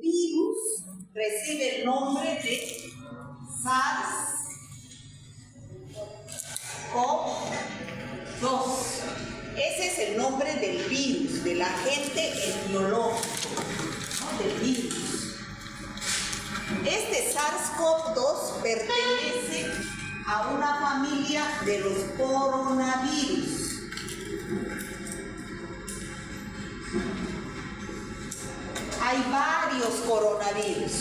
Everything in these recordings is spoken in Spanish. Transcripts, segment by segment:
virus recibe el nombre de SARS-CoV-2. Ese es el nombre del virus, del agente etiológico, ¿no? Del virus. Este SARS-CoV-2 pertenece a una familia de los coronavirus. Hay varios coronavirus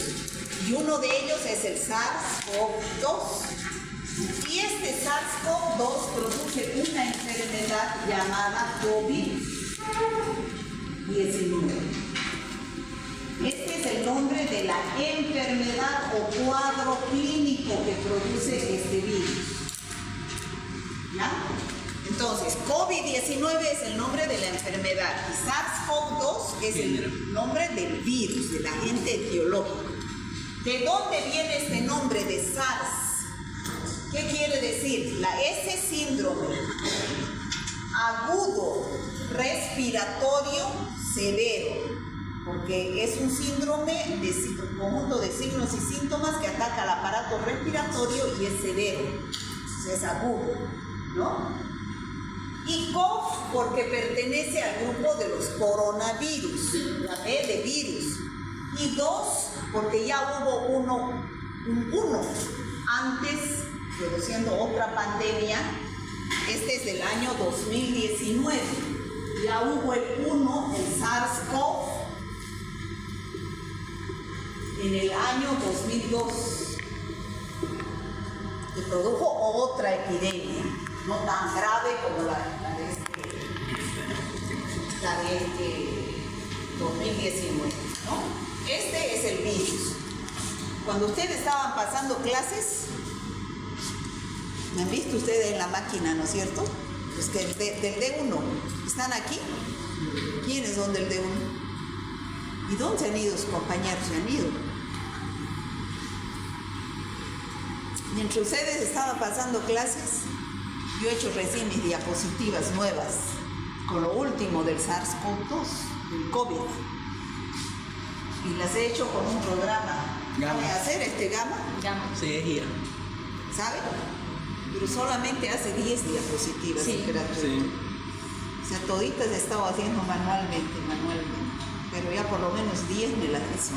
y uno de ellos es el SARS-CoV-2. Y este SARS-CoV-2 produce una enfermedad llamada COVID-19. Este es el nombre de la enfermedad o cuadro clínico que produce este virus. ¿Ya? Entonces, COVID-19 es el nombre de la enfermedad y SARS-CoV-2 es el nombre del virus, del agente etiológico. ¿De dónde viene este nombre de SARS? ¿Qué quiere decir? Ese síndrome agudo respiratorio severo, porque es un síndrome de un conjunto de signos y síntomas que ataca al aparato respiratorio y es severo, es agudo, ¿no? Y CoV porque pertenece al grupo de los coronavirus, la B de virus. Y 2 porque ya hubo uno antes, produciendo otra pandemia. Este es del año 2019. Ya hubo el 1, el SARS-CoV, en el año 2002, que produjo otra epidemia, no tan grave como la de este 2019, ¿no? Este es el virus. Cuando ustedes estaban pasando clases, ¿me han visto ustedes en la máquina, no es cierto? Pues que del D1, ¿están aquí? ¿Quiénes son del D1? ¿Y dónde se han ido sus compañeros? Se han ido. Mientras ustedes estaban pasando clases, yo he hecho recién mis diapositivas nuevas con lo último del SARS-CoV-2, del COVID. Y las he hecho con un programa. Gamma. ¿Sabe hacer este Gamma? Gamma. Sí, es guía. ¿Sabe? Pero solamente hace 10 diapositivas. Sí. Sí. O sea, toditas he estado haciendo manualmente. Pero ya por lo menos 10 me las hizo.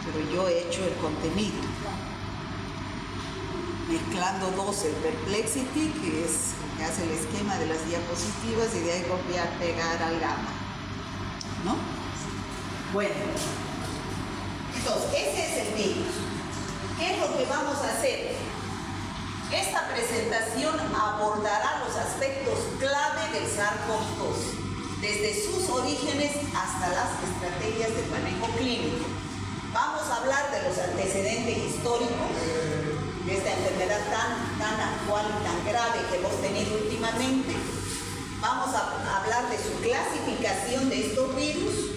Pero yo he hecho el contenido. Mezclando dos, el Perplexity, que hace el esquema de las diapositivas, y de ahí copiar, pegar al Gamma, ¿no? Bueno, entonces, ese es el virus. ¿Qué es lo que vamos a hacer? Esta presentación abordará los aspectos clave del SARS-CoV-2, desde sus orígenes hasta las estrategias de manejo clínico. Vamos a hablar de los antecedentes históricos de esta enfermedad tan actual y tan grave que hemos tenido últimamente. Vamos a hablar de su clasificación de estos virus,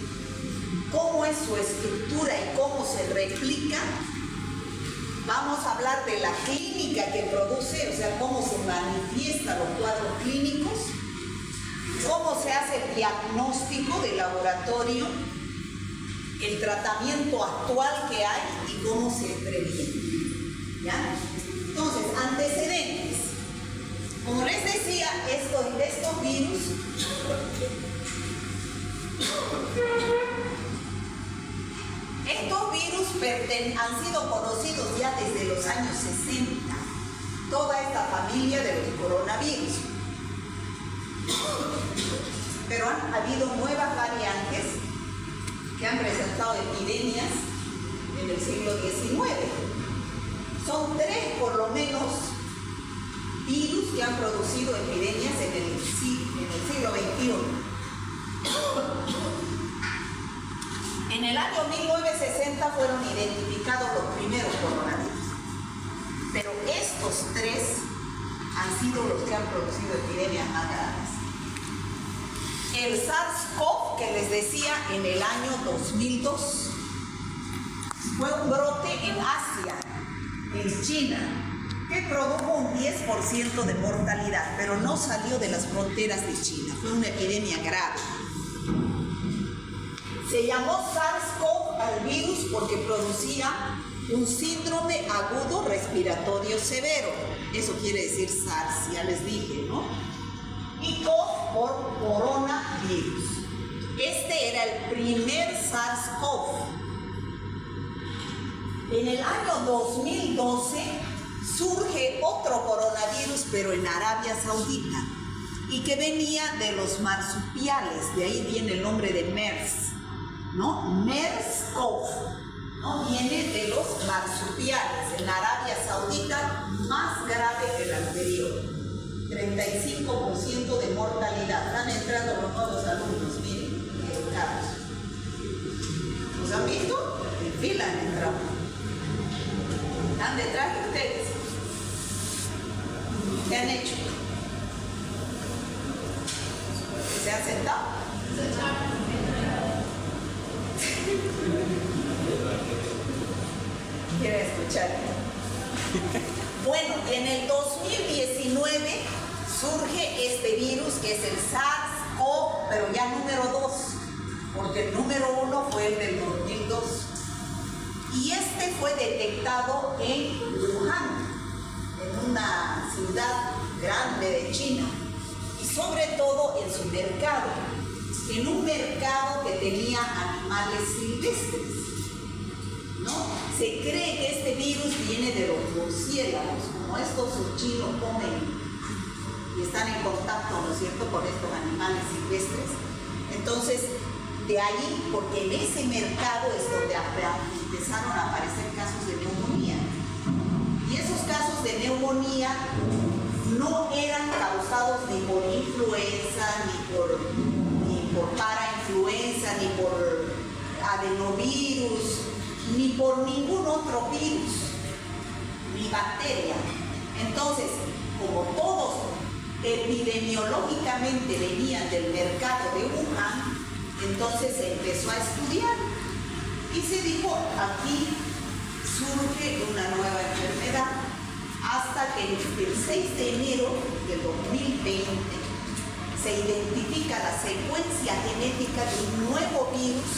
cómo es su estructura y cómo se replica. Vamos a hablar de la clínica que produce, o sea, cómo se manifiestan los cuadros clínicos, cómo se hace el diagnóstico de laboratorio, el tratamiento actual que hay y cómo se previene. ¿Ya? Entonces, antecedentes. Como les decía, estos virus han sido conocidos ya desde los años 60, toda esta familia de los coronavirus. Pero han habido nuevas variantes que han presentado epidemias en el siglo XIX. Son 3 por lo menos virus que han producido epidemias en el siglo XXI. En el año 1960 fueron identificados los primeros coronavirus, pero estos 3 han sido los que han producido epidemias más graves. El SARS-CoV, que les decía, en el año 2002, fue un brote en Asia, en China, que produjo un 10% de mortalidad, pero no salió de las fronteras de China, fue una epidemia grave. Se llamó SARS-CoV al virus porque producía un síndrome agudo respiratorio severo. Eso quiere decir SARS, ya les dije, ¿no? Y CoV por coronavirus. Este era el primer SARS-CoV. En el año 2012 surge otro coronavirus, pero en Arabia Saudita, y que venía de los marsupiales, de ahí viene el nombre de MERS, ¿no? MERS-CoV, ¿no? Viene de los marsupiales, en Arabia Saudita, más grave que el anterior, 35% de mortalidad. Están entrando los nuevos alumnos, miren, educados. ¿Los han visto? En fila han entrado. Están detrás de ustedes. ¿Qué han hecho? ¿Se han sentado? Quiere escuchar. Bueno, y en el 2019 surge este virus que es el SARS-CoV, pero ya número 2, porque el número 1 fue el del 2002. Y este fue detectado en Wuhan, en una ciudad grande de China, y sobre todo en su mercado, en un mercado que tenía animales silvestres, ¿no? Se cree que este virus viene de los murciélagos, como estos chinos comen y están en contacto, ¿no es cierto?, con estos animales silvestres. Entonces, de ahí, porque en ese mercado es donde empezaron a aparecer casos de neumonía. Y esos casos de neumonía no eran causados ni por influenza, ni por parainfluenza, ni por adenovirus, ni por ningún otro virus, ni bacteria. Entonces, como todos epidemiológicamente venían del mercado de Wuhan, entonces se empezó a estudiar y se dijo, aquí surge una nueva enfermedad, hasta que el 6 de enero del 2020 se identifica la secuencia genética de un nuevo virus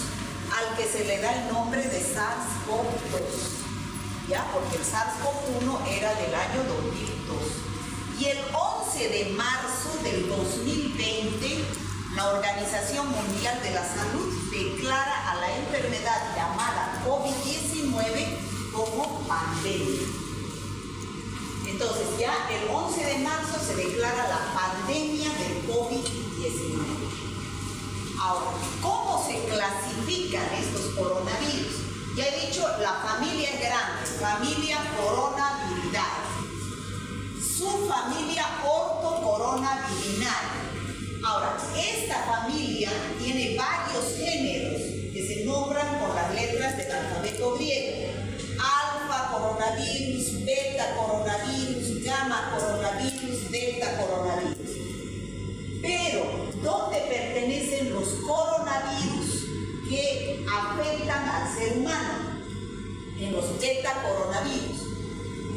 al que se le da el nombre de SARS-CoV-2, ¿ya? Porque el SARS-CoV-1 era del año 2002. Y el 11 de marzo del 2020, la Organización Mundial de la Salud declara a la enfermedad llamada COVID-19 como pandemia. Entonces ya el 11 de marzo se declara la pandemia del COVID-19. Ahora, ¿cómo se clasifican estos coronavirus? Ya he dicho, la familia es grande, familia coronaviridae. Subfamilia ortocoronavirinae. Ahora, esta familia tiene varios géneros que se nombran con las letras del alfabeto griego. Alfa coronavirus, beta coronavirus, gamma coronavirus, delta coronavirus. Pero, ¿dónde pertenecen los coronavirus que afectan al ser humano? En los beta coronavirus.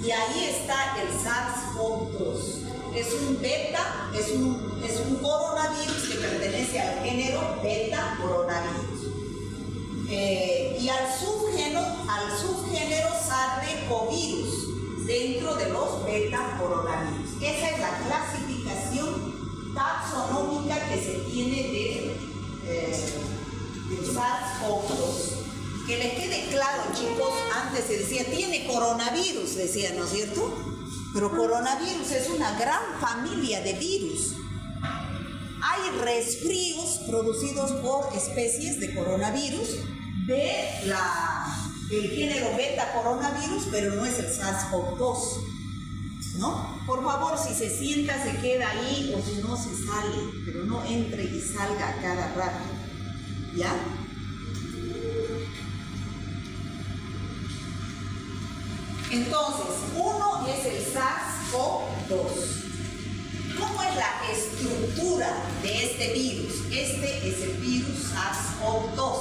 Y ahí está el SARS-CoV-2. Es un beta, es un coronavirus que pertenece al género beta coronavirus. Y al subgénero SARS-CoV-virus dentro de los beta coronavirus. Esa es la clasificación taxonómica que se tiene del SARS-CoV-2. Que les quede claro, chicos, antes se decía, tiene coronavirus, decían, ¿no es cierto? Pero coronavirus es una gran familia de virus. Hay resfríos producidos por especies de coronavirus del género beta coronavirus, pero no es el SARS-CoV-2, ¿no? Por favor, si se sienta, se queda ahí, o si no, se sale, pero no entre y salga a cada rato, ¿ya? Entonces, uno es el SARS-CoV-2. ¿Cómo es la estructura de este virus? Este es el virus SARS-CoV-2.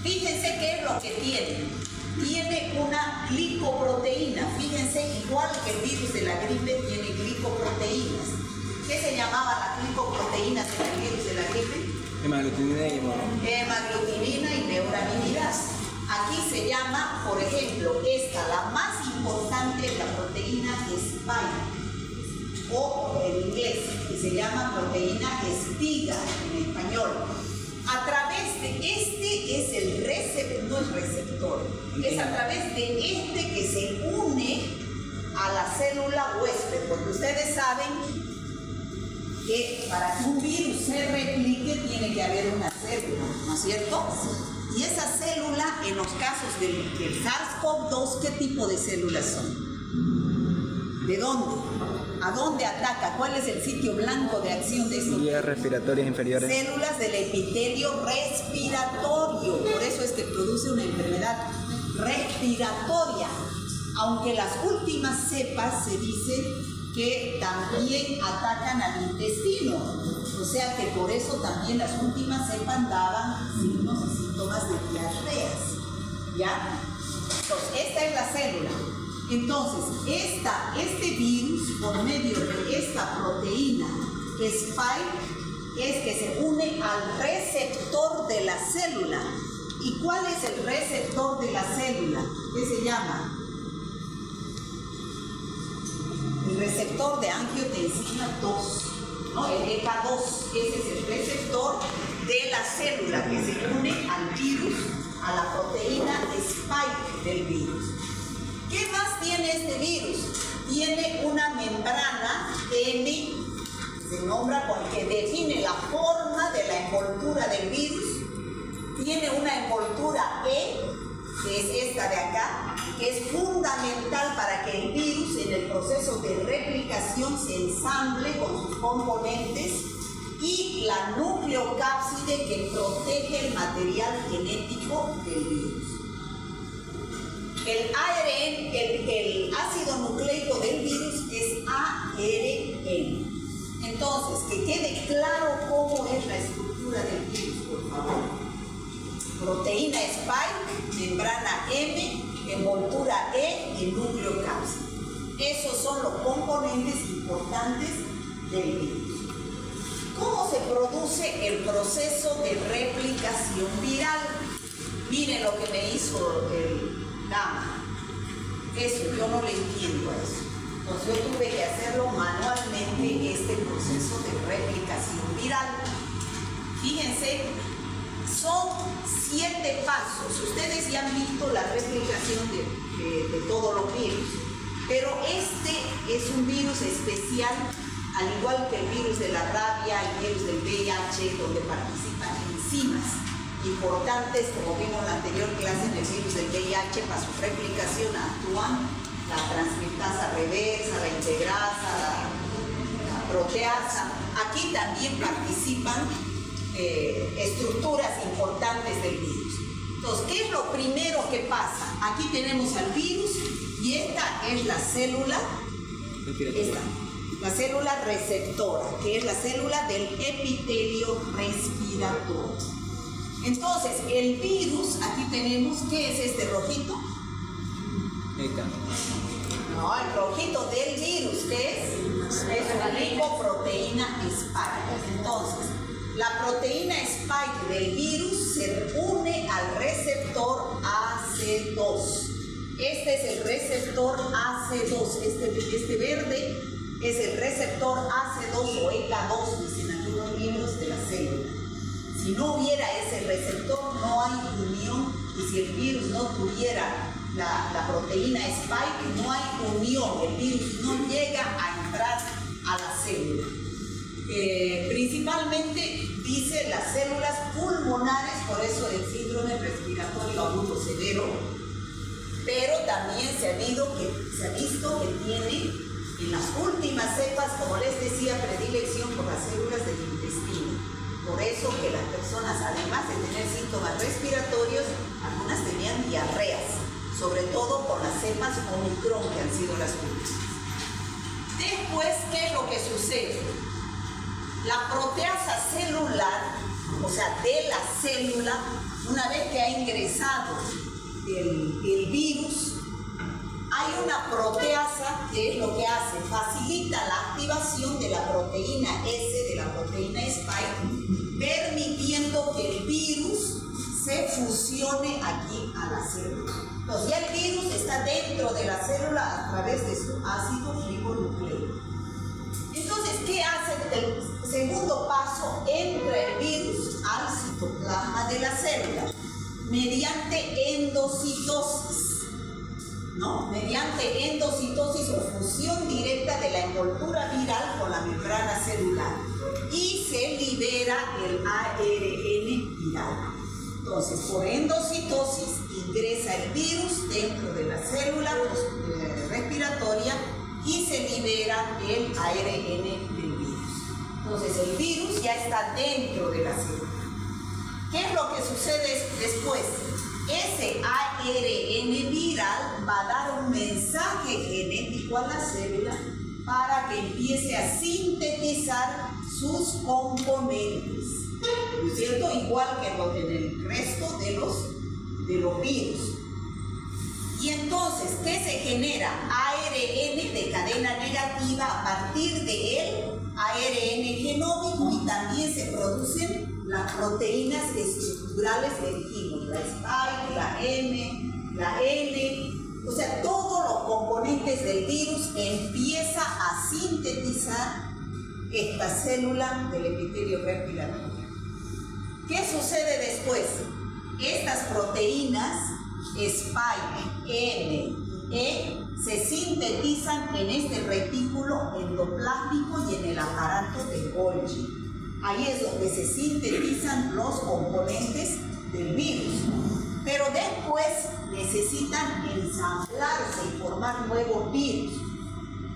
Fíjense qué es lo que tiene. Tiene una glicoproteína. Fíjense, igual que el virus de la gripe, tiene glicoproteínas. ¿Qué se llamaba la glicoproteínas en el virus de la gripe? Hemaglutinina y hemaglutinina y neuraminidasa. Aquí se se llama, por ejemplo, esta, la más importante es la proteína spike, o en inglés, que se llama proteína espiga en español. A través de este es el receptor, no es receptor, es a través de este que se une a la célula huésped, porque ustedes saben que para que un virus se replique tiene que haber una célula, ¿no es cierto? Y esa célula, en los casos del SARS-CoV-2, ¿qué tipo de células son? ¿De dónde? ¿A dónde ataca? ¿Cuál es el sitio blanco de acción de estos? Vías respiratorias inferiores. Células del epitelio respiratorio. Por eso es que produce una enfermedad respiratoria. Aunque las últimas cepas se dice que también atacan al intestino. O sea que por eso también las últimas cepas daban signos y síntomas de diarreas. ¿Ya? Entonces, esta es la célula. Entonces, este virus, por medio de esta proteína spike, es que se une al receptor de la célula. ¿Y cuál es el receptor de la célula? ¿Qué se llama? El receptor de angiotensina 2, ¿no? El ECA2, ese es el receptor de la célula que se une al virus, a la proteína spike del virus. ¿Qué más tiene este virus? Tiene una membrana M, se nombra porque define la forma de la envoltura del virus. Tiene una envoltura E, que es esta de acá, que es fundamental para que el virus en el proceso de replicación se ensamble con sus componentes, y la nucleocápside que protege el material genético del virus. El ARN, el ácido nucleico del virus es ARN. Entonces, que quede claro cómo es la estructura del virus, por favor. Proteína spike, membrana M, envoltura E y nucleocápside. Esos son los componentes importantes del virus. ¿Cómo se produce el proceso de replicación viral? Miren lo que me hizo el Gama. Eso, yo no le entiendo a eso. Entonces yo tuve que hacerlo manualmente, este proceso de replicación viral. Fíjense, son 7 pasos. Ustedes ya han visto la replicación de todos los virus, pero este es un virus especial, al igual que el virus de la rabia, el virus del VIH, donde participan enzimas importantes, como vimos en la anterior clase. En el virus del VIH, para su replicación actúan la transcriptasa reversa, la integrasa, la proteasa. Aquí también participan estructuras importantes del virus. Entonces, ¿qué es lo primero que pasa? Aquí tenemos al virus y esta es la célula, la célula receptora, que es la célula del epitelio respiratorio. Entonces, el virus, aquí tenemos, ¿qué es este rojito? ECA. No, el rojito del virus, ¿qué es? Es una lipoproteína spike. Entonces, la proteína spike del virus se une al receptor AC2. Este es el receptor AC2. Este verde es el receptor AC2 o ECA2, dicen algunos libros de la célula. Si no hubiera ese receptor, no hay unión, y si el virus no tuviera la proteína spike, no hay unión, el virus no llega a entrar a la célula. Principalmente dice las células pulmonares, por eso el síndrome respiratorio agudo severo, pero también se ha visto que tiene en las últimas cepas, como les decía, predilección por las células del intestino. Por eso que las personas, además de tener síntomas respiratorios, algunas tenían diarreas, sobre todo por las cepas Omicron, que han sido las últimas. Después, ¿qué es lo que sucede? La proteasa celular, o sea, de la célula, una vez que ha ingresado el virus, hay una proteasa que es lo que hace, facilita la activación de la proteína S, de la proteína spike, permitiendo que el virus se fusione aquí a la célula. Entonces ya el virus está dentro de la célula a través de su ácido ribonucleico. Entonces, ¿qué hace el segundo paso? Entra el virus al citoplasma de la célula mediante endocitosis, ¿no? Mediante endocitosis o fusión directa de la envoltura viral con la membrana celular y se libera el ARN viral. Entonces, por endocitosis ingresa el virus dentro de la célula respiratoria y se libera el ARN del virus. Entonces, el virus ya está dentro de la célula. ¿Qué es lo que sucede después? Ese ARN viral va a dar un mensaje genético a la célula para que empiece a sintetizar sus componentes, ¿no es cierto? Igual que en el resto de los virus. Y entonces, ¿qué se genera? ARN de cadena negativa a partir de él, ARN genómico, y también se producen las proteínas estructurales que dijimos, la spike, la M, la N, o sea, todos los componentes del virus empieza a sintetizar esta célula del epitelio respiratorio. ¿Qué sucede después? Estas proteínas spike, N, E se sintetizan en este retículo endoplásmico y en el aparato de Golgi. Ahí es donde se sintetizan los componentes del virus. Pero después necesitan ensamblarse y formar nuevos virus.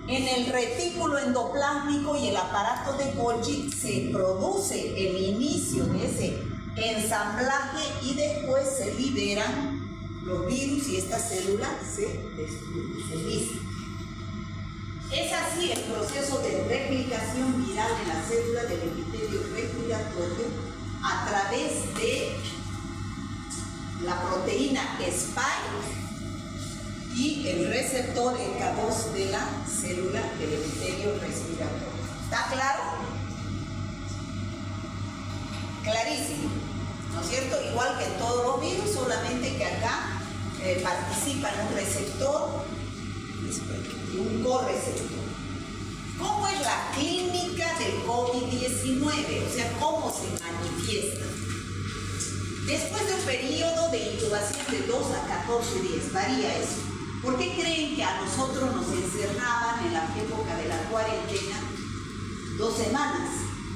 En el retículo endoplásmico y el aparato de Golgi se produce el inicio de ese ensamblaje y después se liberan los virus y esta célula se destruye, se lisa. Es así el proceso de replicación viral en la célula del epitelio respiratorio a través de la proteína spike y el receptor ECA2 de la célula del epitelio respiratorio. ¿Está claro? Clarísimo, ¿no es cierto? Igual que en todos los virus, solamente que acá participan un receptor y un correceptor. ¿Cómo es la clínica del COVID-19? O sea, ¿cómo se manifiesta? Después de un periodo de incubación de 2 a 14 días, varía eso. ¿Por qué creen que a nosotros nos encerraban en la época de la cuarentena 2 semanas?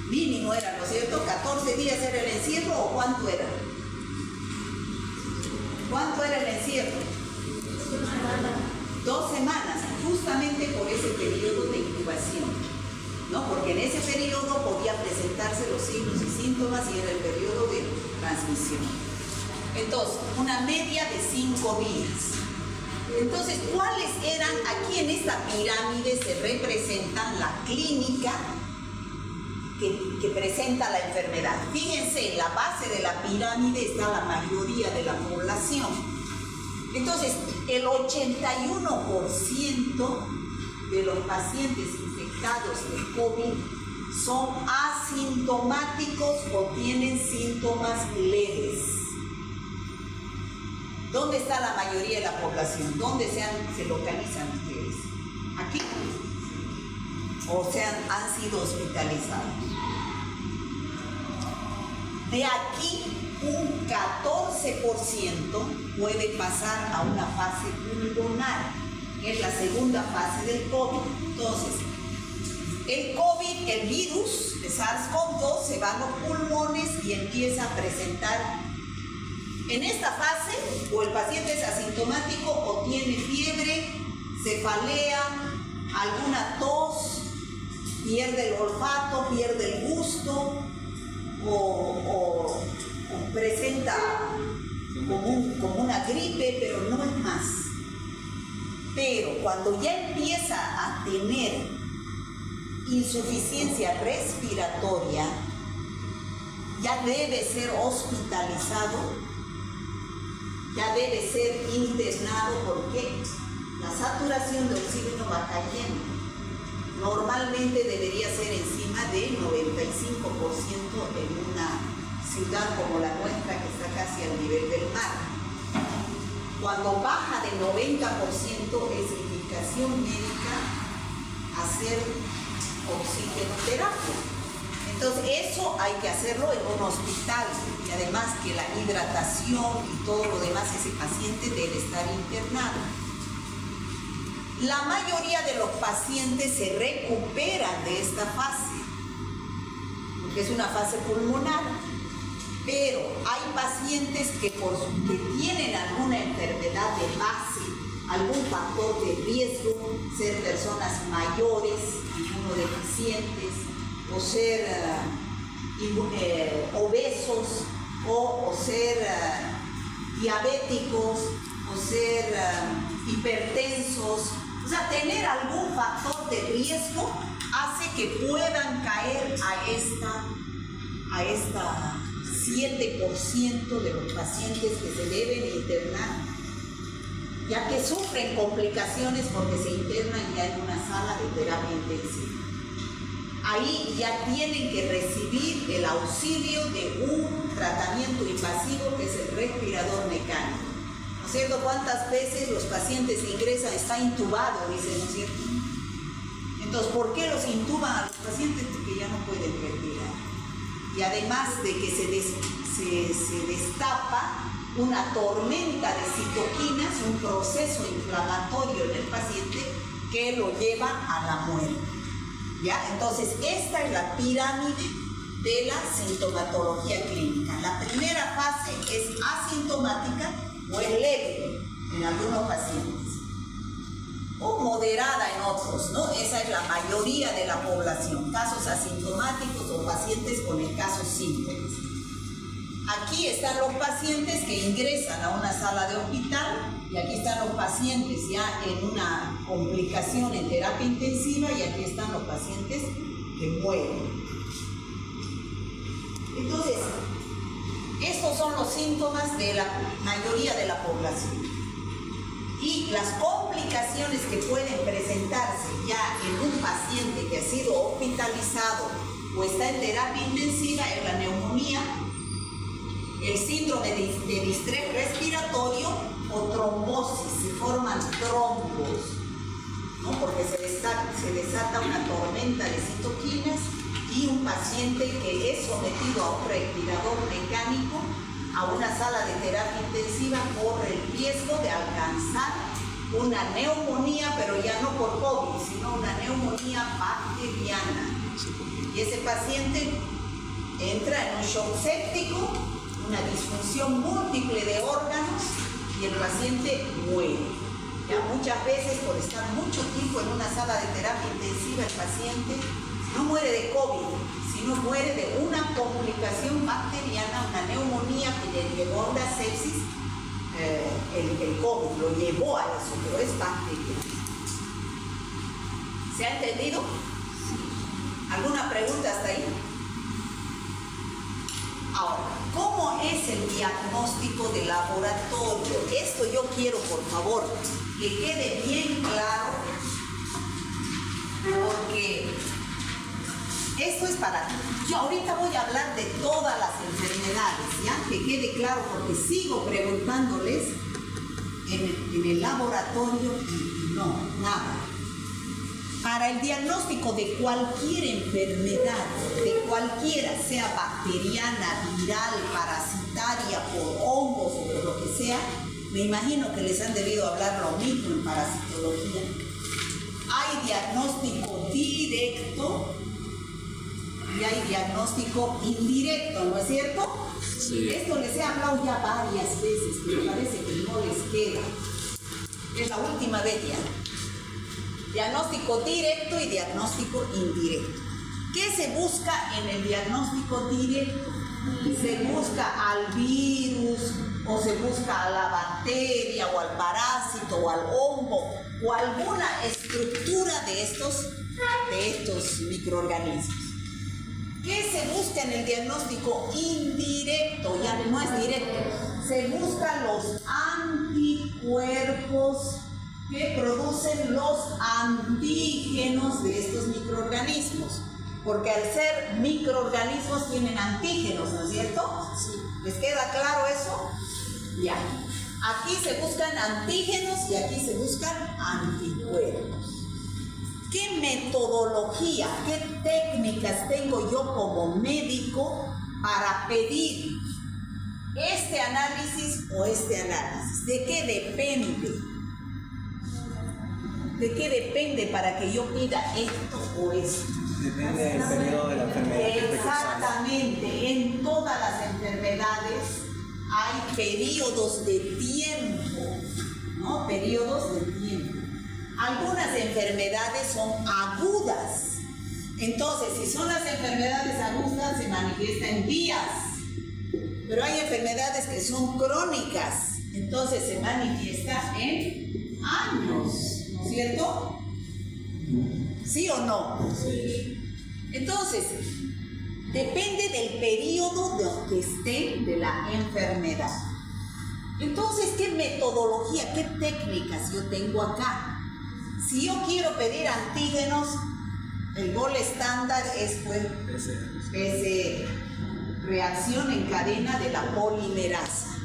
Mínimo era, ¿no es cierto? 14 días era el encierro, ¿o cuánto era? ¿Cuánto era el encierro? 2 semanas, justamente por ese periodo de incubación, ¿no? Porque en ese periodo podía presentarse los signos y síntomas y era el periodo de transmisión. Entonces, una media de 5 días. Entonces, ¿cuáles eran? Aquí en esta pirámide se representan la clínica que presenta la enfermedad. Fíjense, en la base de la pirámide está la mayoría de la población. Entonces, el 81% de los pacientes infectados de COVID son asintomáticos o tienen síntomas leves. ¿Dónde está la mayoría de la población? ¿Dónde se localizan ustedes? ¿Aquí? ¿O han sido hospitalizados? De aquí, un 14% puede pasar a una fase pulmonar, que es la segunda fase del COVID. Entonces, el COVID, el virus de SARS-CoV-2 se va a los pulmones y empieza a presentar. En esta fase, o el paciente es asintomático o tiene fiebre, cefalea, alguna tos, pierde el olfato, pierde el gusto o presenta como una gripe, pero no es más. Pero cuando ya empieza a tener insuficiencia respiratoria, ya debe ser hospitalizado, ya debe ser internado, porque la saturación de oxígeno va cayendo. Normalmente debería ser encima del 95% en una ciudad como la nuestra, que está casi al nivel del mar. Cuando baja de 90% es indicación médica hacer oxigenoterapia. Entonces eso hay que hacerlo en un hospital, y además que la hidratación y todo lo demás, ese paciente debe estar internado. La mayoría de los pacientes se recuperan de esta fase, porque es una fase pulmonar, pero hay pacientes que tienen alguna enfermedad de base, algún factor de riesgo, ser personas mayores, inmunodeficientes, o ser obesos, o ser diabéticos, o ser hipertensos. O sea, tener algún factor de riesgo hace que puedan caer a esta 7% de los pacientes que se deben internar, ya que sufren complicaciones porque se internan ya en una sala de terapia intensiva. Ahí ya tienen que recibir el auxilio de un tratamiento invasivo, que es el respirador mecánico. ¿No es cierto? ¿Cuántas veces los pacientes ingresan, está intubado, dicen, ¿no es cierto? Entonces, ¿por qué los intuban a los pacientes? Porque ya no pueden respirar. Y además de que se destapa una tormenta de citoquinas, un proceso inflamatorio en el paciente que lo lleva a la muerte. ¿Ya? Entonces, esta es la pirámide de la sintomatología clínica. La primera fase es asintomática o es leve en algunos pacientes, o moderada en otros, ¿no? Esa es la mayoría de la población, casos asintomáticos o pacientes con escasos síntomas. Aquí están los pacientes que ingresan a una sala de hospital, y aquí están los pacientes ya en una complicación en terapia intensiva, y aquí están los pacientes que mueren. Entonces, estos son los síntomas de la mayoría de la población. Y las complicaciones que pueden presentarse ya en un paciente que ha sido hospitalizado o está en terapia intensiva es la neumonía, el síndrome de distrés respiratorio o trombosis. Se forman trombos, ¿no? Porque se desata una tormenta de citoquinas, y un paciente que es sometido a un respirador mecánico, a una sala de terapia intensiva, corre el riesgo de alcanzar una neumonía, pero ya no por COVID, sino una neumonía bacteriana. Y ese paciente entra en un shock séptico, una disfunción múltiple de órganos, y el paciente muere. Ya muchas veces, por estar mucho tiempo en una sala de terapia intensiva, el paciente no muere de COVID, sino muere de una complicación bacteriana, una neumonía que le llevó a una sepsis. El COVID lo llevó a eso, pero es bacteriana. ¿Se ha entendido? ¿Alguna pregunta hasta ahí? Ahora, ¿cómo es el diagnóstico de laboratorio? Esto yo quiero, por favor, que quede bien claro, porque esto es para... Yo ahorita voy a hablar de todas las enfermedades, ¿ya? Que quede claro, porque sigo preguntándoles en el laboratorio y no, nada. Para el diagnóstico de cualquier enfermedad, de cualquiera, sea bacteriana, viral, parasitaria, por hongos o por lo que sea, me imagino que les han debido hablar lo mismo en parasitología. Hay diagnóstico directo y hay diagnóstico indirecto, ¿no es cierto? Sí. Esto les he hablado ya varias veces, pero parece que no les queda. Es la última vez ya. Diagnóstico directo y diagnóstico indirecto. ¿Qué se busca en el diagnóstico directo? Se busca al virus, o se busca a la bacteria, o al parásito, o al hongo, o alguna estructura de estos microorganismos. ¿Qué se busca en el diagnóstico indirecto? Ya no es directo. Se buscan los anticuerpos que producen los antígenos de estos microorganismos. Porque al ser microorganismos tienen antígenos, ¿no es cierto? ¿Les queda claro eso? Ya. Aquí se buscan antígenos y aquí se buscan anticuerpos. ¿Qué metodología, qué técnicas tengo yo como médico para pedir este análisis o este análisis? ¿De qué depende? ¿De qué depende para que yo pida esto o esto? Depende del periodo de la enfermedad. Exactamente, en todas las enfermedades hay periodos de tiempo, ¿no? Periodos de tiempo. Algunas enfermedades son agudas. Entonces, si son las enfermedades agudas, se manifiesta en días. Pero hay enfermedades que son crónicas, entonces se manifiesta en años, ¿no es cierto? ¿Sí o no? Sí. Entonces, depende del periodo de que esté de la enfermedad. Entonces, ¿qué metodología, qué técnicas yo tengo acá? Si yo quiero pedir antígenos, el gol estándar es pues PCR, reacción en cadena de la polimerasa.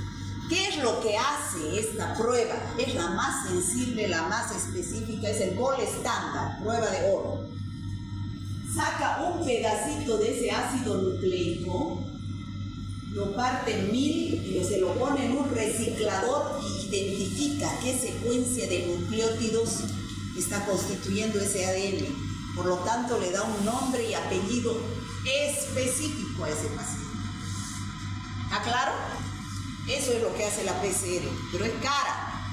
¿Qué es lo que hace esta prueba? Es la más sensible, la más específica, es el gol estándar, prueba de oro. Saca un pedacito de ese ácido nucleico, lo parte en 1000 y se lo pone en un reciclador y identifica qué secuencia de nucleótidos está constituyendo ese ADN. Por lo tanto, le da un nombre y apellido específico a ese paciente. ¿Está claro? Eso es lo que hace la PCR, pero es cara.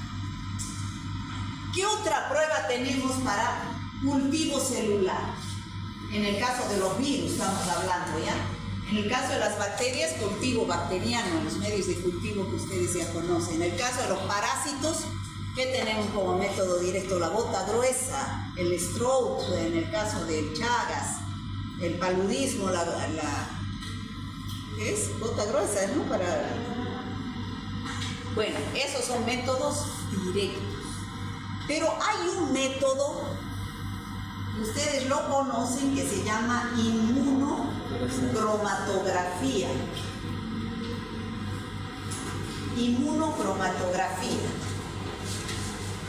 ¿Qué otra prueba tenemos para cultivo celular? En el caso de los virus estamos hablando, ¿ya? En el caso de las bacterias, cultivo bacteriano, en los medios de cultivo que ustedes ya conocen. En el caso de los parásitos, ¿qué tenemos como método directo? La gota gruesa, el Stroke, en el caso del Chagas, el paludismo, ¿qué es? Gota gruesa, ¿no? Bueno, esos son métodos directos. Pero hay un método, ustedes lo conocen, que se llama inmunocromatografía. Inmunocromatografía.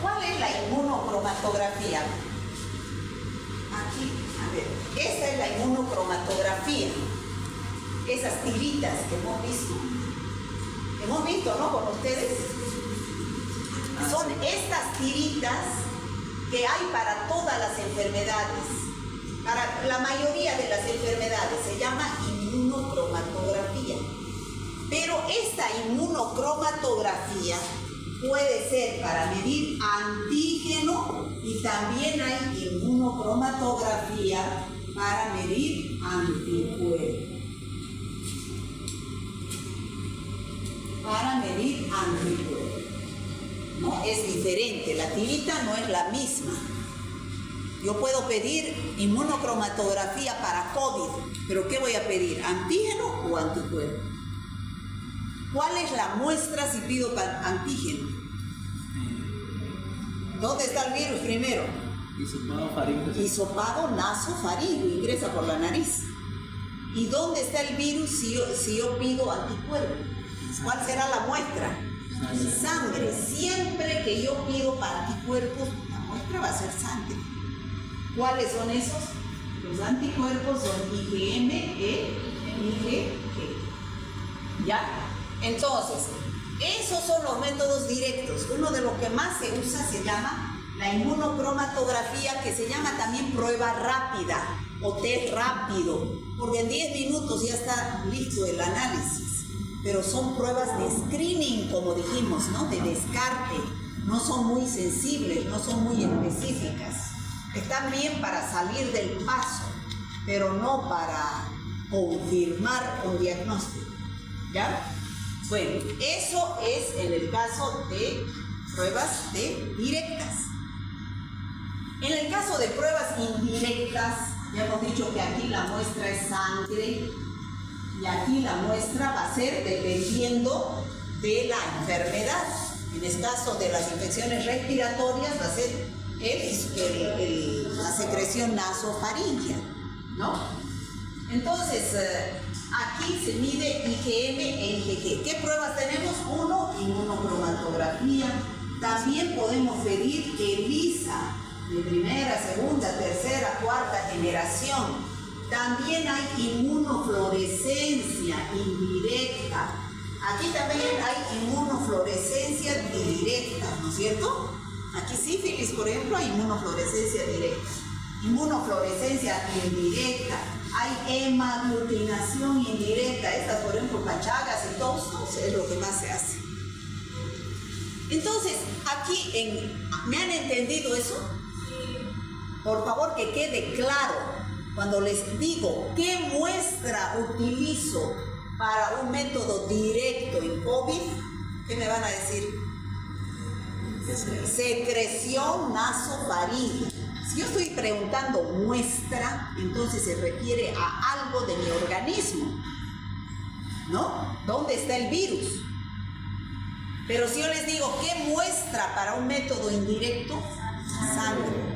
¿Cuál es la inmunocromatografía? Aquí, a ver, esta es la inmunocromatografía. Esas tiritas que hemos visto. Hemos visto, ¿no? Con ustedes. Son estas tiritas que hay para todas las enfermedades. Para la mayoría de las enfermedades se llama inmunocromatografía. Pero esta inmunocromatografía puede ser para medir antígeno y también hay inmunocromatografía para medir anticuerpos. Para medir anticuerpos. ¿No? Es diferente, la tirita no es la misma. Yo puedo pedir inmunocromatografía para COVID, pero ¿qué voy a pedir? ¿Antígeno o anticuerpo? ¿Cuál es la muestra si pido antígeno? ¿Dónde está el virus primero? Hisopado faríngeo. Hisopado nasofaríngeo, ingresa por la nariz. ¿Y dónde está el virus si yo pido anticuerpo? ¿Cuál será la muestra? Sangre. Siempre que yo pido para anticuerpos, la muestra va a ser sangre. ¿Cuáles son esos? Los anticuerpos son IgM, IgG. ¿Ya? Entonces, esos son los métodos directos. Uno de los que más se usa se llama la inmunocromatografía, que se llama también prueba rápida o test rápido, porque en 10 minutos ya está listo el análisis. Pero son pruebas de screening, como dijimos, ¿no? De descarte. No son muy sensibles, no son muy específicas. Están bien para salir del paso, pero no para confirmar un diagnóstico. ¿Ya? Bueno, eso es en el caso de pruebas directas. En el caso de pruebas indirectas, ya hemos dicho que aquí la muestra es sangre, y aquí la muestra va a ser dependiendo de la enfermedad. En el caso de las infecciones respiratorias va a ser la secreción nasofaríngea, ¿no? Entonces, Aquí se mide IgM e IgG. ¿Qué pruebas tenemos? Uno, inmunocromatografía. También podemos pedir ELISA de primera, segunda, tercera, cuarta generación. También hay inmunofluorescencia indirecta. Aquí también hay inmunofluorescencia directa, ¿no es cierto? Aquí sífilis, por ejemplo, hay inmunofluorescencia directa. Inmunofluorescencia indirecta. Hay hemaglutinación indirecta. Estas, por ejemplo, pachagas y todos, es lo que más se hace. Entonces, aquí, ¿me han entendido eso? Por favor, que quede claro. Cuando les digo qué muestra utilizo para un método directo en COVID, ¿qué me van a decir? Secreción nasofaríngea. Si yo estoy preguntando muestra, entonces se refiere a algo de mi organismo, ¿no? ¿Dónde está el virus? Pero si yo les digo qué muestra para un método indirecto, sangre.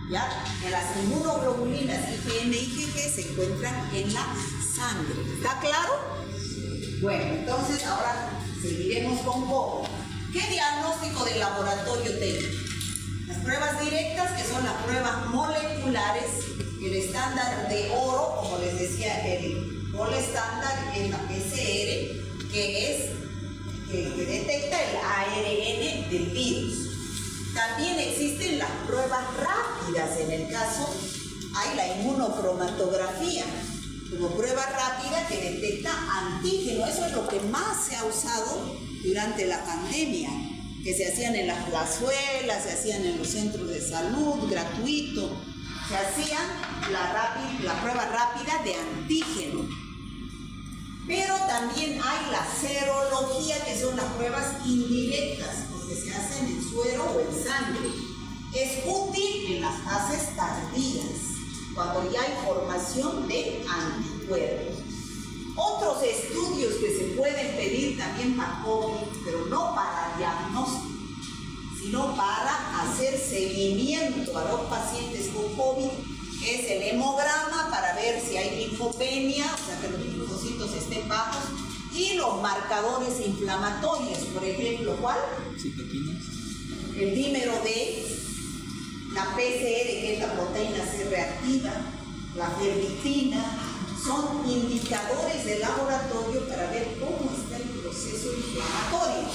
¿Ya? En las inmunoglobulinas IgM y IgG se encuentran en la sangre. ¿Está claro? Bueno, entonces ahora seguiremos con poco. ¿Qué diagnóstico de laboratorio tengo? Las pruebas directas, que son las pruebas moleculares, el estándar de oro, como les decía, el gol estándar es la PCR, que detecta el ARN del virus. También existen las pruebas rápidas. En el caso, hay la inmunocromatografía como prueba rápida que detecta antígeno. Eso es lo que más se ha usado durante la pandemia, que se hacían en las plazuelas, se hacían en los centros de salud, gratuito. Se hacían la prueba rápida de antígeno. Pero también hay la serología, que son las pruebas indirectas, porque se hacen en suero o en sangre. Es útil en las fases tardías, cuando ya hay formación de anticuerpos. Otros estudios que se pueden pedir también para COVID, pero no para diagnóstico, sino para hacer seguimiento a los pacientes con COVID, es el hemograma para ver si hay linfopenia, o sea que los linfocitos estén bajos, y los marcadores inflamatorios, por ejemplo, ¿cuál? Citoquinas. El dímero D, la PCR, que es la proteína C reactiva, la ferritina, son indicadores de laboratorio para ver cómo está el proceso inflamatorio.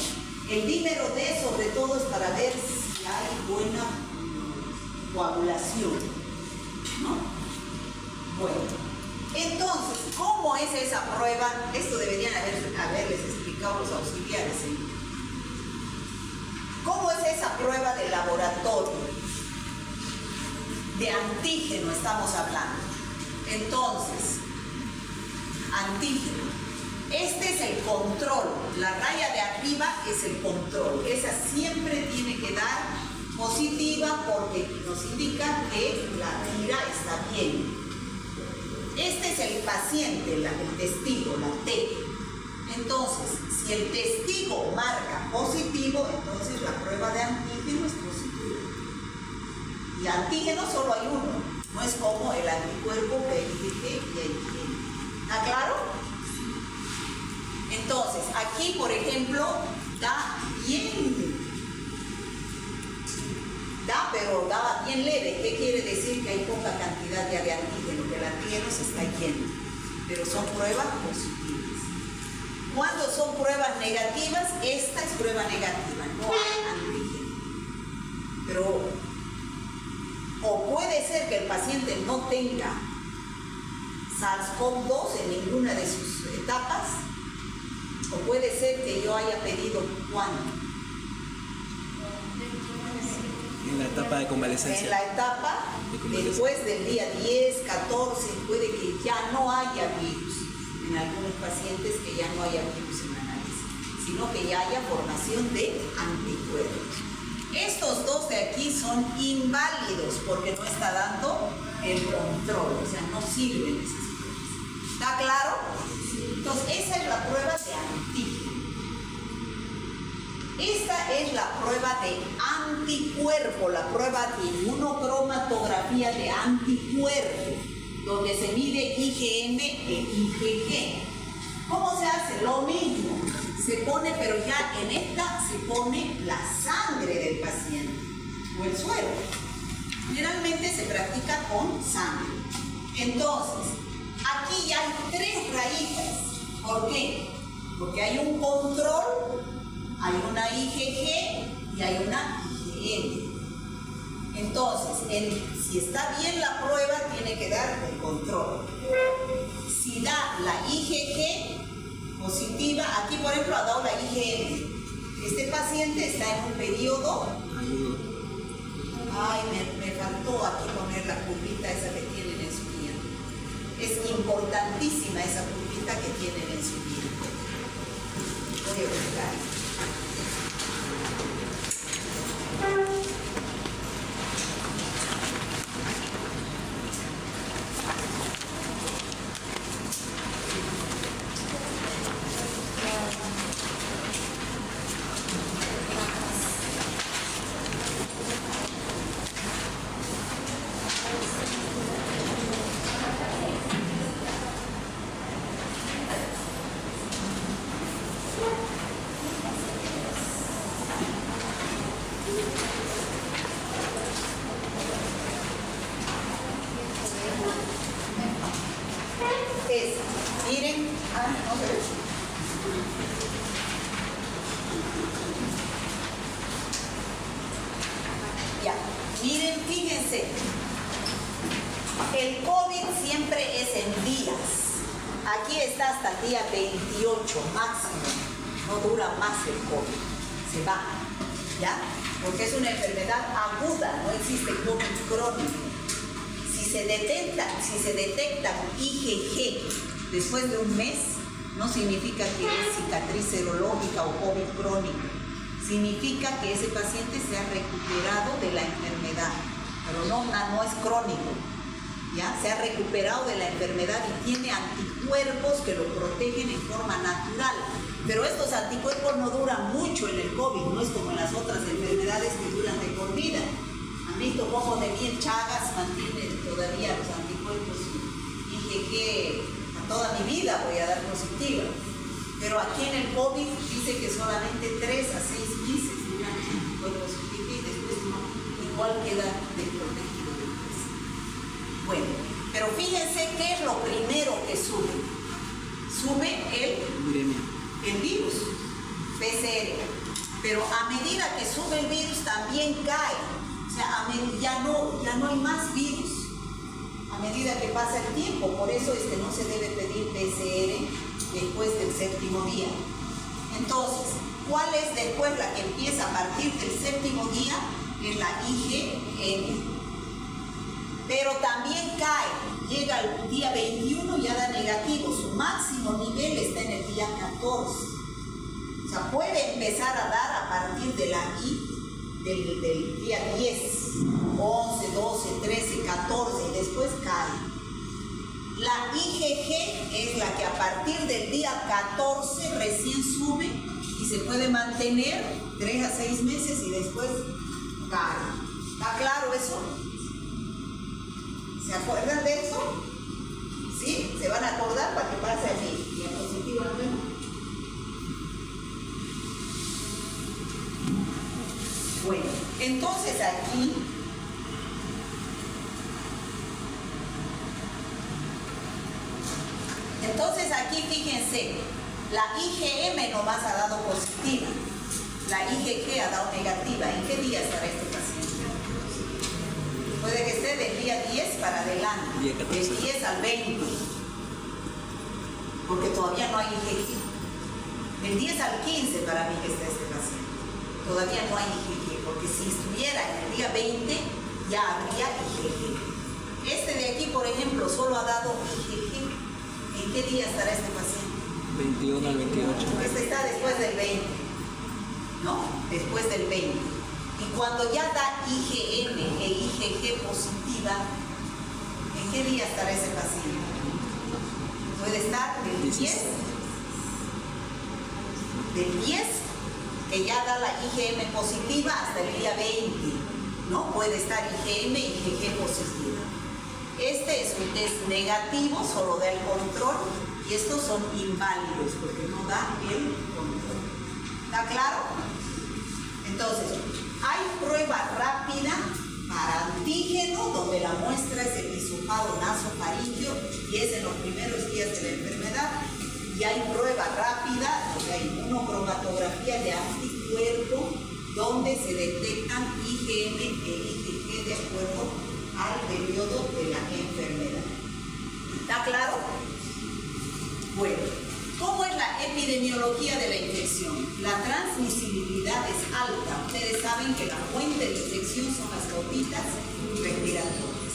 El dímero D sobre todo es para ver si hay buena coagulación, ¿no? Bueno, entonces, ¿cómo es esa prueba? Esto deberían haberles explicado los auxiliares, ¿eh? ¿Cómo es esa prueba de laboratorio? De antígeno estamos hablando. Entonces, antígeno. Este es el control. La raya de arriba es el control. Esa siempre tiene que dar positiva porque nos indica que la tira está bien. Este es el paciente, el testigo, la T. Entonces, si el testigo marca positivo, entonces la prueba de antígeno es positiva. Y antígeno solo hay uno. No es como el anticuerpo que hay IgG y hay IgM. ¿Está claro? Entonces, aquí, por ejemplo, pero daba bien leve. ¿Qué quiere decir? Que hay poca cantidad ya de antígeno, que el antígeno se está yendo. Pero son pruebas positivas. Cuando son pruebas negativas, esta es prueba negativa, no hay antígeno. Pero, o puede ser que el paciente no tenga SARS-CoV-2 en ninguna de sus etapas, o puede ser que yo haya pedido ¿cuándo? En la etapa de convalecencia. En la etapa, después del día 10, 14, puede que ya no haya virus. En algunos pacientes que ya no haya virus en análisis, sino que ya haya formación de anticuerpos. Estos dos de aquí son inválidos porque no está dando el control, o sea, no sirven esas pruebas. ¿Está claro? Entonces, esa es la prueba de antígeno. Esta es la prueba de anticuerpo, la prueba de inmunocromatografía de anticuerpo. donde se mide IgM e IgG. ¿Cómo se hace? Lo mismo. Se pone, pero ya en esta se pone la sangre del paciente o el suero. Generalmente se practica con sangre. Entonces, aquí ya hay 3 rayitas. ¿Por qué? Porque hay un control, hay una IgG y hay una IgM. Entonces, si está bien la prueba, tiene que dar el control. Si da la IgG positiva, aquí por ejemplo ha dado la IgM. Este paciente está en un periodo. Ay, me faltó aquí poner la curvita esa que tienen en su guía. Es importantísima esa curvita que tienen en su guía. Voy a buscar. Miren, no se ve. Ya, miren, fíjense, el COVID siempre es en días. Aquí está hasta el día 28 máximo, no dura más el COVID, se va, ¿ya? Porque es una enfermedad aguda, no existe COVID crónico. Si se detecta IgG después de un mes, no significa que es cicatriz serológica o COVID crónico. Significa que ese paciente se ha recuperado de la enfermedad, pero no es crónico. ¿Ya? Se ha recuperado de la enfermedad y tiene anticuerpos que lo protegen en forma natural. Pero estos anticuerpos no duran mucho en el COVID, no es como en las otras enfermedades que duran de por vida. Han visto cómo de bien Chagas mantiene todavía los anticuerpos IgG a toda mi vida voy a dar positiva. Pero aquí en el COVID dice que solamente 3 a 6 meses duran los anticuerpos IgG y después no, igual queda desprotegido después. Bueno, pero fíjense qué es lo primero que sube. Sube el virus, PCR. Pero a medida que sube el virus también cae. O sea, ya no hay más virus a medida que pasa el tiempo. Por eso es que no se debe pedir PCR después del 7º día. Entonces, ¿cuál es después la que empieza a partir del 7º día? Es la IgM. Pero también cae, llega al día 21 y ya da negativo. Su máximo nivel está en el día 14. O sea, puede empezar a dar a partir de la del día 10, 11, 12, 13, 14 y después cae. La IgG es la que a partir del día 14 recién sube y se puede mantener 3 a 6 meses y después cae. ¿Está claro eso? ¿Se acuerdan de eso? ¿Sí? ¿Se van a acordar para que pase a mi diapositiva nueva? Bueno, entonces aquí fíjense, la IgM nomás ha dado positiva, la IgG ha dado negativa. ¿En qué día estará este paciente? Puede que esté del día 10 para adelante, del 10 al 20, porque todavía no hay IgG. Del 10 al 15 para mí que está este paciente, todavía no hay IgG, porque si estuviera en el día 20 ya habría IgG. Este de aquí, por ejemplo, solo ha dado IgG. ¿En qué día estará este paciente? 21 al 28. Este está después del 20, ¿no? Después del 20. Y cuando ya da IgM e IgG positiva, ¿en qué día estará ese paciente? Puede estar del 10, que ya da la IgM positiva, hasta el día 20, ¿no? Puede estar IgM e IgG positiva. Este es un test negativo, solo da el control, y estos son inválidos porque no da el control. ¿Está claro? Entonces, hay prueba rápida para antígeno, donde la muestra es el hisopado nasofaríngeo y es en los primeros días de la enfermedad. Y hay prueba rápida, donde hay inmunocromatografía de anticuerpo, donde se detectan IgM e IgG de acuerdo al periodo de la enfermedad. ¿Está claro? Bueno, ¿cómo es la epidemiología de la infección? La transmisibilidad es alta. Ustedes saben que la fuente de infección son las gotitas respiratorias,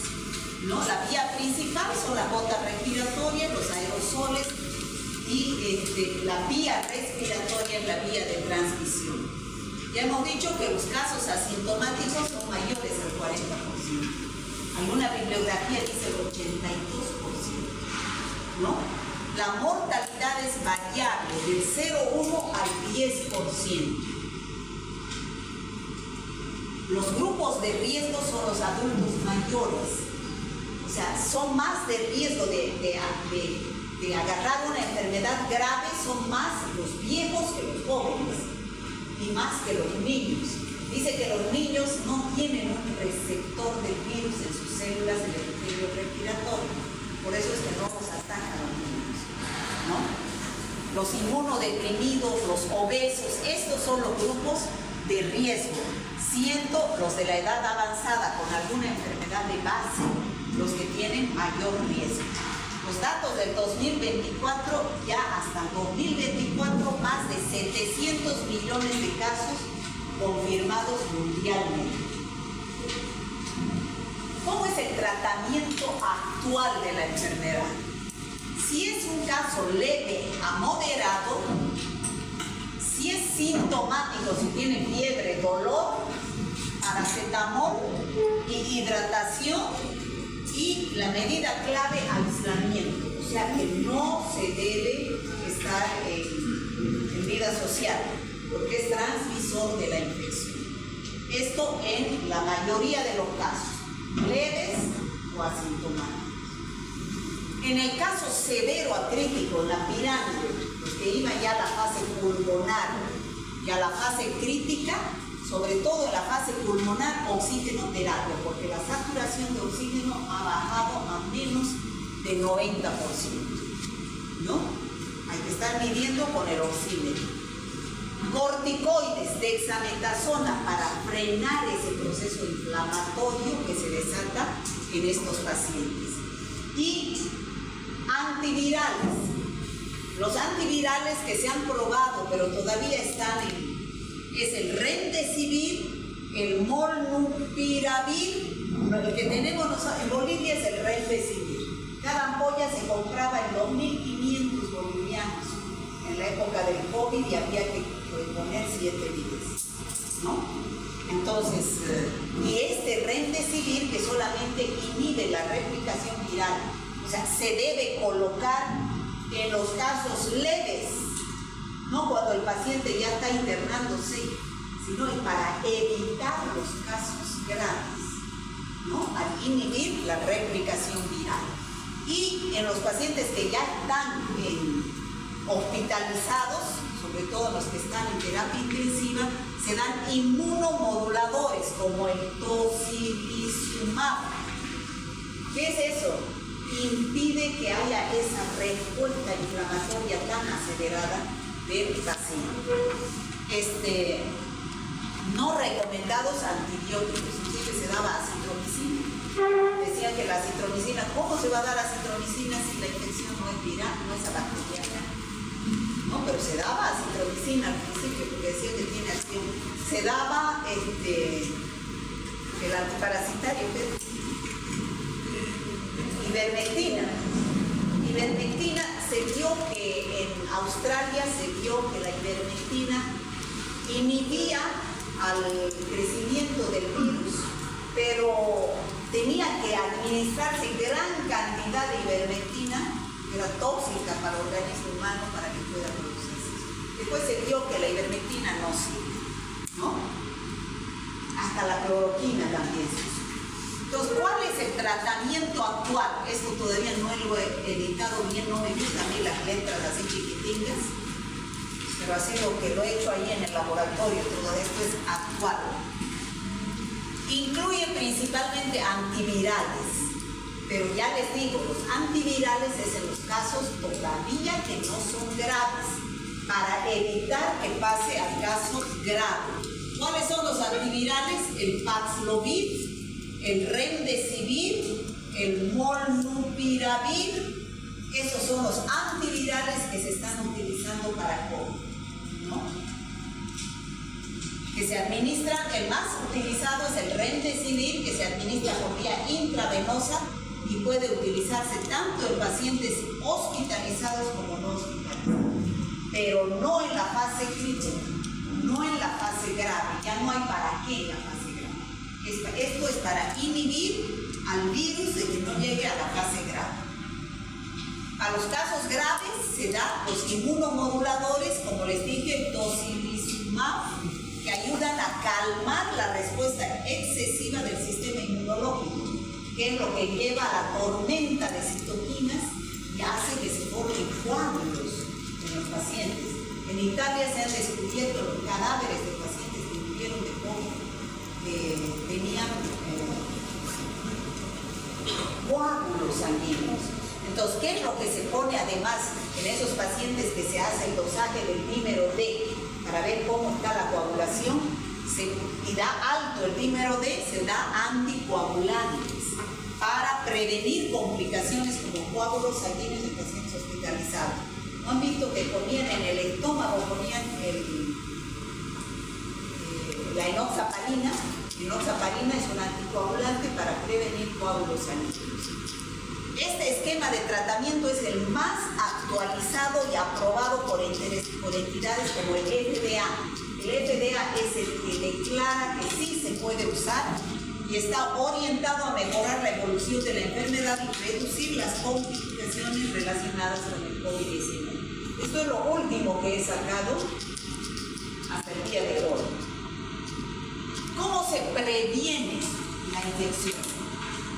¿no? La vía principal son las gotas respiratorias, los aerosoles, y la vía respiratoria es la vía de transmisión. Ya hemos dicho que los casos asintomáticos son mayores al 40%. Alguna bibliografía dice el 82%, ¿no? La mortalidad es variable del 0,1 al 10%. Los grupos de riesgo son los adultos mayores. O sea, son más de riesgo de agarrar una enfermedad grave, son más los viejos que los jóvenes y más que los niños. Dice que los niños no tienen un receptor del virus en sus células del epitelio respiratorio. Por eso es que no los atacan a los niños, ¿no? Los inmunodeprimidos, los obesos, estos son los grupos de riesgo, siendo los de la edad avanzada con alguna enfermedad de base los que tienen mayor riesgo. Los datos del 2024, ya hasta el 2024, más de 700 millones de casos confirmados mundialmente. ¿Cómo es el tratamiento actual de la enfermedad? Si es un caso leve a moderado, si es sintomático, si tiene fiebre, dolor, paracetamol y hidratación, y la medida clave, aislamiento. O sea que no se debe estar en vida social, porque es transmisor de la infección. Esto en la mayoría de los casos, leves o asintomáticos. En el caso severo a crítico, la pirámide, los que iban ya a la fase pulmonar y a la fase crítica, sobre todo en la fase pulmonar, oxigenoterapia, porque la saturación de oxígeno ha bajado a menos de 90%, ¿no? Hay que estar midiendo con el oxígeno. Corticoides, dexametasona, para frenar ese proceso inflamatorio que se desata en estos pacientes. Y antivirales. Los antivirales que se han probado, pero todavía están es el Remdesivir, el Molnupiravir, el que tenemos en Bolivia es el Remdesivir. Cada ampolla se compraba en 2.500 bolivianos en la época del COVID y había que poner 7 días, ¿no? Entonces, y este Remdesivir que solamente inhibe la replicación viral, o sea, se debe colocar en los casos leves, no cuando el paciente ya está internándose, sino para evitar los casos graves, ¿no? Al inhibir la replicación viral. Y en los pacientes que ya están hospitalizados, sobre todo los que están en terapia intensiva, se dan inmunomoduladores como el tocilizumab. ¿Qué es eso? Impide que haya esa respuesta inflamatoria tan acelerada del paciente. No recomendados antibióticos, inclusive se daba acitromicina. Decían que la acitromicina, ¿cómo se va a dar acitromicina si la infección no es viral, no es bacteriana? No, pero se daba acitromicina al principio porque decía que tiene acción. Se daba el antiparasitario, ¿qué? Ivermectina. Ivermectina, se vio que en Australia se vio que la ivermectina inhibía al crecimiento del virus, pero tenía que administrarse gran cantidad de ivermectina, que era tóxica para el organismo humano para que pueda producirse. Después se vio que la ivermectina no sirve, ¿no? Hasta la cloroquina también se usa. Entonces, ¿cuál es el tratamiento actual? Esto todavía no lo he editado bien, no me gustan a mí las letras así chiquitingas, pero así lo he hecho ahí en el laboratorio, todo esto es actual. Incluye principalmente antivirales, pero ya les digo, los antivirales es en los casos todavía que no son graves, para evitar que pase al caso grave. ¿Cuáles son los antivirales? El Paxlovid, el Remdesivir, el Molnupiravir. Esos son los antivirales que se están utilizando para COVID, ¿no? Que se administran, el más utilizado es el Remdesivir, que se administra por vía intravenosa y puede utilizarse tanto en pacientes hospitalizados como no hospitalizados, pero no en la fase crítica, no en la fase grave, ya no hay para qué en la fase grave. Esto es para inhibir al virus de que no llegue a la fase grave. A los casos graves se dan los inmunomoduladores, como les dije, tocilizumab, que ayudan a calmar la respuesta excesiva del sistema inmunológico, que es lo que lleva a la tormenta de citoquinas y hace que se formen coágulos en los pacientes. En Italia se han descubierto los cadáveres de pacientes que murieron de COVID, que tenían coágulos sanguíneos. Entonces, ¿qué es lo que se pone además en esos pacientes que se hace el dosaje del dímero D para ver cómo está la coagulación? Y da alto el dímero D, se da anticoagulantes para prevenir complicaciones como coágulos sanguíneos en pacientes hospitalizados. ¿No han visto que ponían en el estómago, ponían la enoxaparina? La enoxaparina es un anticoagulante para prevenir coágulos sanguíneos. Este esquema de tratamiento es el más actualizado y aprobado por entidades como el FDA. El FDA es el que declara que sí se puede usar y está orientado a mejorar la evolución de la enfermedad y reducir las complicaciones relacionadas con el COVID-19. Esto es lo último que he sacado hasta el día de hoy. ¿Cómo se previene la infección?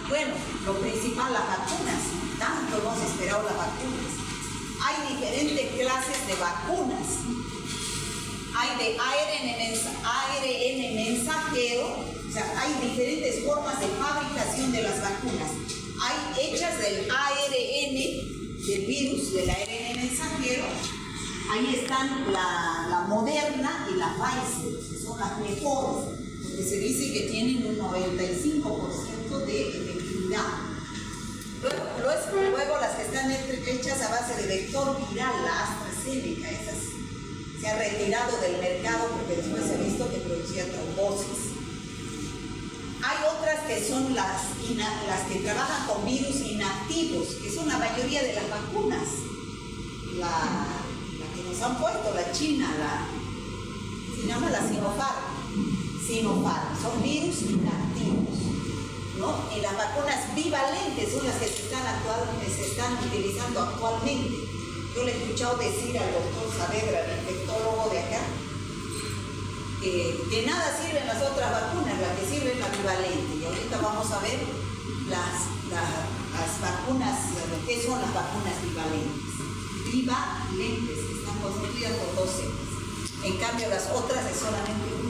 Bueno, lo principal, las vacunas. Tanto hemos esperado las vacunas. Hay diferentes clases de vacunas. Hay de ARN mensajero, o sea, hay diferentes formas de fabricación de las vacunas. Hay hechas del ARN del virus, del ARN mensajero. Ahí están la Moderna y la Pfizer, que son las mejores, porque se dice que tienen un 95% de efectividad. Luego las que están hechas a base de vector viral, la AstraZeneca, esas se ha retirado del mercado porque después se ha visto que producía trombosis. Hay otras que son las que trabajan con virus inactivos, que son la mayoría de las vacunas. La que nos han puesto, la china, se llama la Sinopharm, son virus inactivos, ¿no? Y las vacunas bivalentes son las que se están utilizando actualmente. Yo le he escuchado decir al doctor Saavedra, el infectólogo de acá, que de nada sirven las otras vacunas, la que sirve es la bivalente. Y ahorita vamos a ver las vacunas, ¿qué son las vacunas bivalentes? Bivalentes, que están constituidas por dos cepas. En cambio, las otras es solamente una.